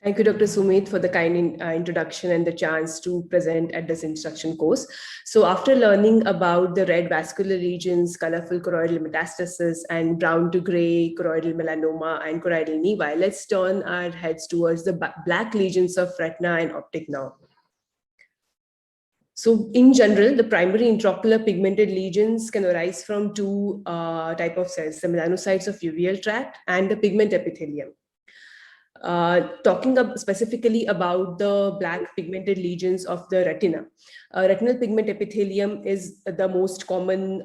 Thank you, Dr. Sumit, for the kind introduction and the chance to present at this instruction course. So after learning about the red vascular regions, colorful choroidal metastasis, and brown to gray choroidal melanoma and choroidal nevi, let's turn our heads towards the black lesions of retina and optic nerve. So in general, the primary intraocular pigmented lesions can arise from two type of cells, the melanocytes of uveal tract and the pigment epithelium. Talking specifically about the black pigmented lesions of the retina. Retinal pigment epithelium is the most common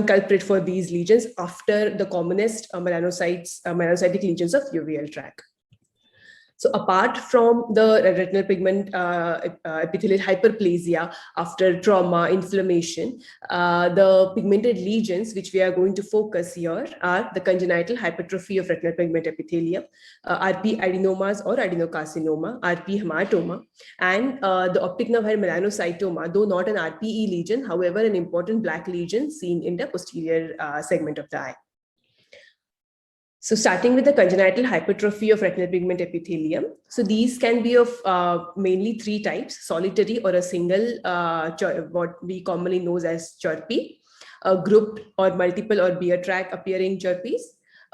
culprit for these lesions after the commonest melanocytic lesions of uveal tract. So apart from the retinal pigment epithelial hyperplasia after trauma, inflammation, the pigmented lesions which we are going to focus here are the congenital hypertrophy of retinal pigment epithelium, RP adenomas or adenocarcinoma, RP hematoma, and the optic nerve hair melanocytoma, though not an RPE lesion, however, an important black lesion seen in the posterior segment of the eye. So starting with the congenital hypertrophy of retinal pigment epithelium. So these can be of mainly three types: solitary or a single, what we commonly know as chirpy, grouped or multiple or beer track appearing chirpies,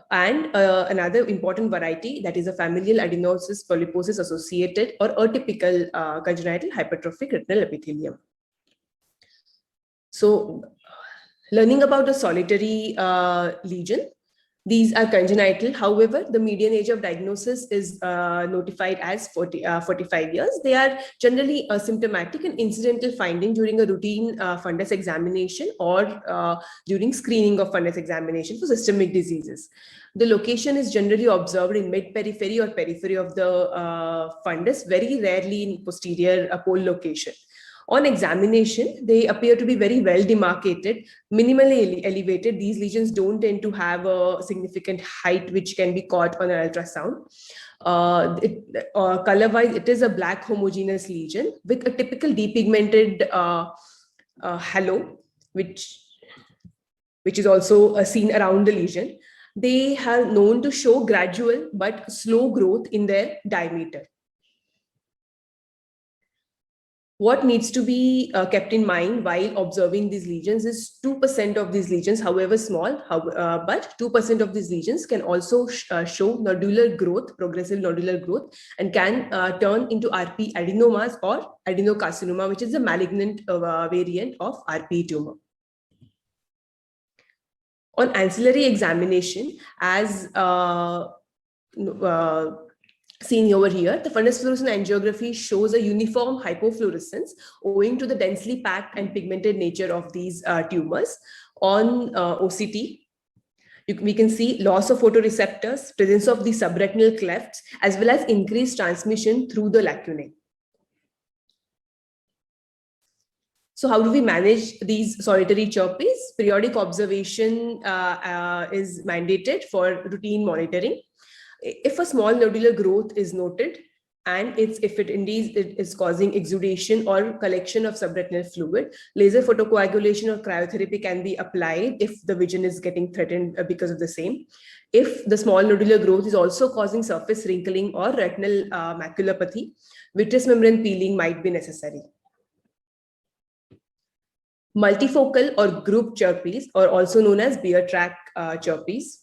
and another important variety, that is a familial adenosis polyposis associated or atypical congenital hypertrophic retinal epithelium. So learning about the solitary lesion. These are congenital. However, the median age of diagnosis is notified as 45 years. They are generally asymptomatic and incidental finding during a routine fundus examination or during screening of fundus examination for systemic diseases. The location is generally observed in mid-periphery or periphery of the fundus, very rarely in posterior pole location. On examination, they appear to be very well demarcated, minimally elevated. These lesions don't tend to have a significant height which can be caught on an ultrasound. Color-wise, it is a black homogeneous lesion with a typical depigmented halo, which is also seen around the lesion. They are known to show gradual but slow growth in their diameter. What needs to be kept in mind while observing these lesions is 2% of these lesions, however small, but 2% of these lesions can also show nodular growth, progressive nodular growth, and can turn into RP adenomas or adenocarcinoma, which is a malignant variant of RP tumor. On ancillary examination, as seen over here, the fundus fluorescence angiography shows a uniform hypofluorescence owing to the densely packed and pigmented nature of these tumors. On OCT, we can see loss of photoreceptors, presence of the subretinal clefts, as well as increased transmission through the lacunae. So how do we manage these solitary chirpies? Periodic observation is mandated for routine monitoring. If a small nodular growth is noted, and if it indeed is causing exudation or collection of subretinal fluid, laser photocoagulation or cryotherapy can be applied if the vision is getting threatened because of the same. If the small nodular growth is also causing surface wrinkling or retinal maculopathy, vitreous membrane peeling might be necessary. Multifocal or group chirpies, or also known as beer track chirpies.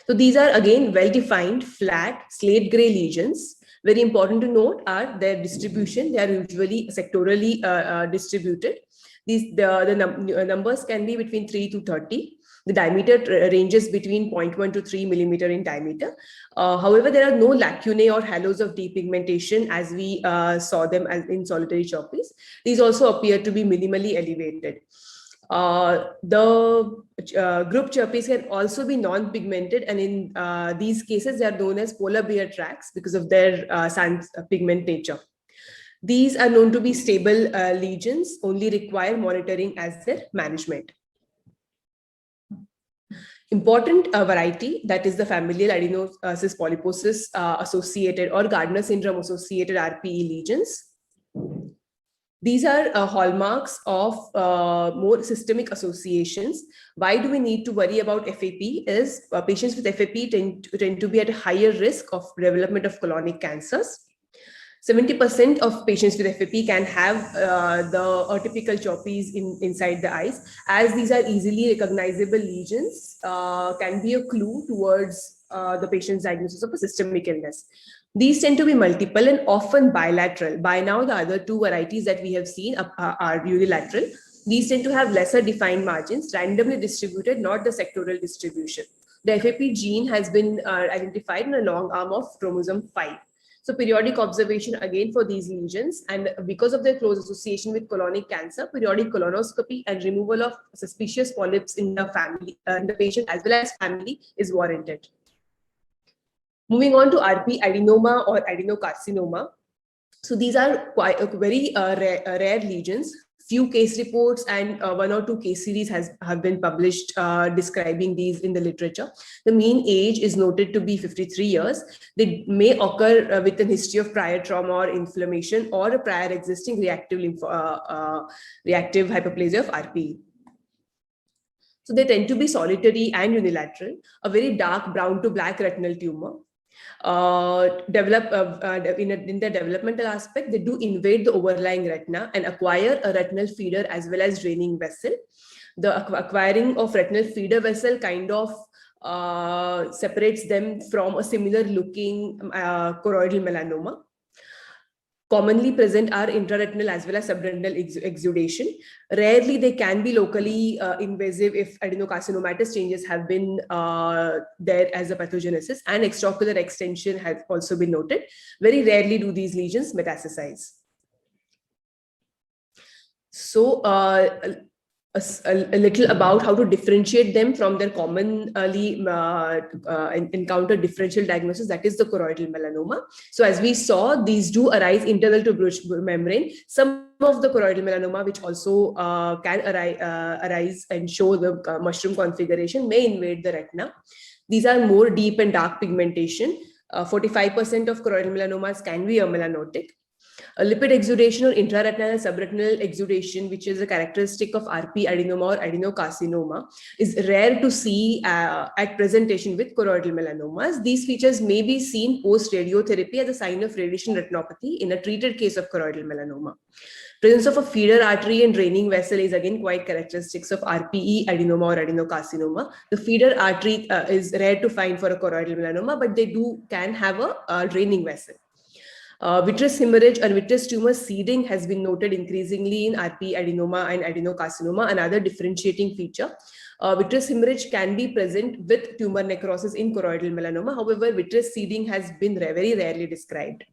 So these are again well-defined, flat, slate gray lesions. Very important to note are their distribution. They are usually sectorally distributed. The numbers can be between 3 to 30. The diameter ranges between 0.1 to 3 millimeter in diameter. However, there are no lacunae or halos of depigmentation as we saw them as in solitary chirpies. These also appear to be minimally elevated. The group chirpies can also be non-pigmented, and in these cases, they are known as polar bear tracks because of their sans pigment nature. These are known to be stable lesions, only require monitoring as their management. Important variety, that is the familial adenosis polyposis associated or Gardner syndrome associated RPE lesions. These are hallmarks of more systemic associations. Why do we need to worry about FAP? Is patients with FAP tend to be at a higher risk of development of colonic cancers. 70% of patients with FAP can have the atypical choppies inside the eyes. As these are easily recognizable lesions, can be a clue towards the patient's diagnosis of a systemic illness. These tend to be multiple and often bilateral. By now, the other two varieties that we have seen are unilateral. These tend to have lesser defined margins, randomly distributed, not the sectoral distribution. The FAP gene has been identified in a long arm of chromosome 5. So periodic observation again for these lesions, and because of their close association with colonic cancer, periodic colonoscopy and removal of suspicious polyps in the family, in the patient as well as family is warranted. Moving on to RP adenoma or adenocarcinoma. So these are quite very rare lesions. Few case reports and one or two case series have been published describing these in the literature. The mean age is noted to be 53 years. They may occur with a history of prior trauma or inflammation or a prior existing reactive hyperplasia of RPE. So they tend to be solitary and unilateral, a very dark brown to black retinal tumor. In the developmental aspect, they do invade the overlying retina and acquire a retinal feeder as well as draining vessel. The acquiring of retinal feeder vessel kind of separates them from a similar looking choroidal melanoma. Commonly present are intraretinal as well as subretinal exudation. Rarely they can be locally invasive if adenocarcinomatous changes have been there as a pathogenesis, and extraocular extension has also been noted. Very rarely do these lesions metastasize. So a little about how to differentiate them from their commonly encountered differential diagnosis, that is the choroidal melanoma. So as we saw, these do arise internal to Bruch membrane. Some of the choroidal melanoma, which also can arise and show the mushroom configuration, may invade the retina. These are more deep and dark pigmentation. 45% of choroidal melanomas can be amelanotic. A lipid exudation or intraretinal and subretinal exudation, which is a characteristic of RP adenoma or adenocarcinoma, is rare to see at presentation with choroidal melanomas. These features may be seen post-radiotherapy as a sign of radiation retinopathy in a treated case of choroidal melanoma. Presence of a feeder artery and draining vessel is again quite characteristics of RPE adenoma or adenocarcinoma. The feeder artery is rare to find for a choroidal melanoma, but they can have a draining vessel. Vitreous hemorrhage or vitreous tumor seeding has been noted increasingly in RP adenoma and adenocarcinoma, another differentiating feature. Vitreous hemorrhage can be present with tumor necrosis in choroidal melanoma. However, vitreous seeding has been very rarely described.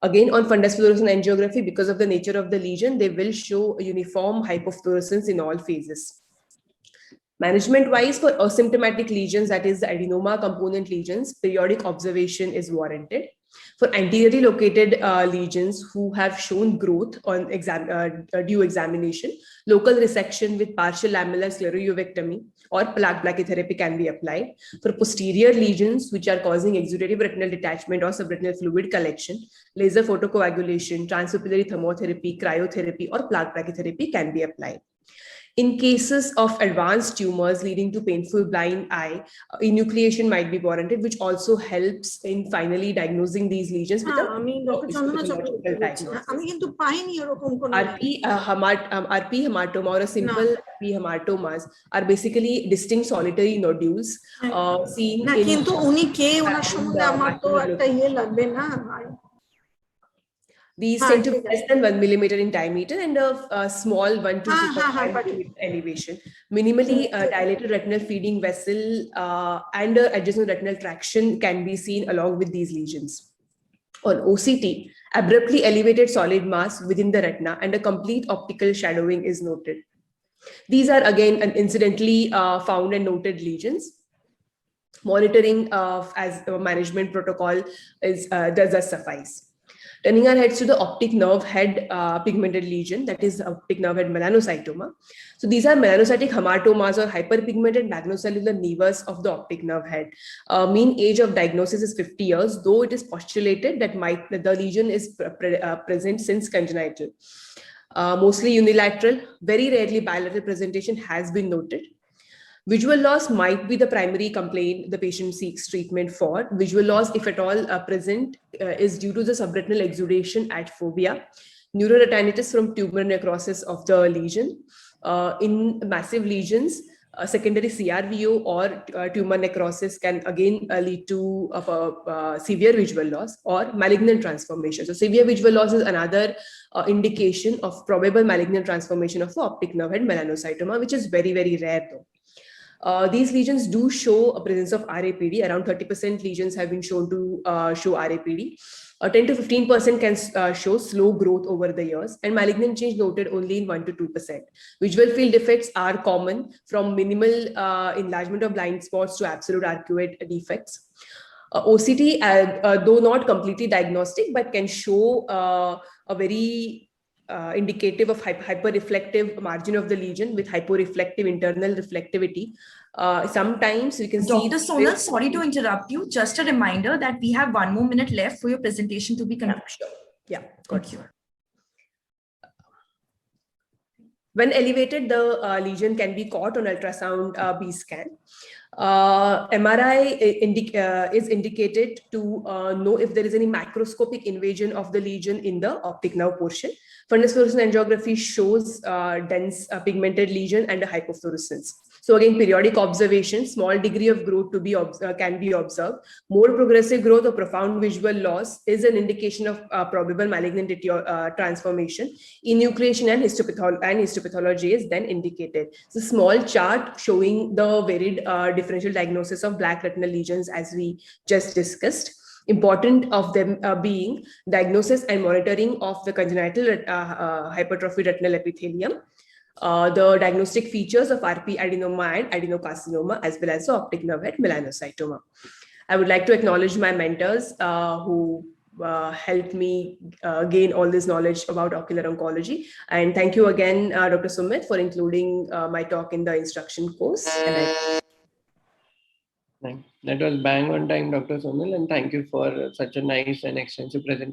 Again, on fundus fluorescence angiography, because of the nature of the lesion, they will show a uniform hypofluorescence in all phases. Management-wise, for asymptomatic lesions, that is the adenoma component lesions, periodic observation is warranted. For anteriorly located lesions who have shown growth on due examination, local resection with partial lamellar sclerouvectomy or plaque brachytherapy can be applied. For posterior lesions which are causing exudative retinal detachment or subretinal fluid collection, laser photocoagulation, transpupillary thermotherapy, cryotherapy, or plaque brachytherapy can be applied. In cases of advanced tumors leading to painful blind eye, enucleation might be warranted, which also helps in finally diagnosing these lesions with a histological diagnosis. RP hematoma or a simple RP hematomas are basically distinct solitary nodules seen in these tend to be less than 1 millimeter in diameter and a small 1 to 2.5 millimeter elevation. Minimally dilated retinal feeding vessel and adjacent retinal traction can be seen along with these lesions. On OCT, abruptly elevated solid mass within the retina and a complete optical shadowing is noted. These are again incidentally found and noted lesions. Monitoring as a management protocol does suffice. Turning our heads to the optic nerve head pigmented lesion, that is optic nerve head melanocytoma. So these are melanocytic hematomas or hyperpigmented magnocellular nevus of the optic nerve head. Mean age of diagnosis is 50 years, though it is postulated that the lesion is present since congenital. mostly unilateral, very rarely bilateral presentation has been noted. Visual loss might be the primary complaint the patient seeks treatment for. Visual loss, if at all present, is due to the subretinal exudation at fovea, neuroretinitis from tumor necrosis of the lesion. In massive lesions, secondary CRVO or tumor necrosis can again lead to severe visual loss or malignant transformation. So severe visual loss is another indication of probable malignant transformation of the optic nerve head melanocytoma, which is very, very rare though. These lesions do show a presence of RAPD. Around 30% lesions have been shown to show RAPD. 10 to 15% can show slow growth over the years, and malignant change noted only in 1 to 2%. Visual field defects are common, from minimal enlargement of blind spots to absolute arcuate defects. OCT, though not completely diagnostic, but can show a very indicative of hyper-reflective margin of the lesion with hyporeflective internal reflectivity. Sometimes we can see... Dr. Sonal, sorry to interrupt you. Just a reminder that we have 1 more minute left for your presentation to be concluded. Yeah, sure. Yeah, thank you. When elevated, the lesion can be caught on ultrasound B scan. MRI is indicated to know if there is any macroscopic invasion of the lesion in the optic nerve portion. Fundus fluorescence angiography shows dense pigmented lesion and a hypofluorescence. So again, periodic observation, small degree of growth can be observed. More progressive growth or profound visual loss is an indication of probable malignant transformation. Enucleation and histopathology is then indicated. It's a small chart showing the varied differential diagnosis of black retinal lesions as we just discussed. Important of them being diagnosis and monitoring of the congenital hypertrophy retinal epithelium, the diagnostic features of RP adenoma and adenocarcinoma, as well as the optic nerve head melanocytoma. I would like to acknowledge my mentors who helped me gain all this knowledge about ocular oncology. And thank you again, Dr. Sumit, for including my talk in the instruction course. That was bang on time, Dr. Sonal, and thank you for such a nice and extensive presentation.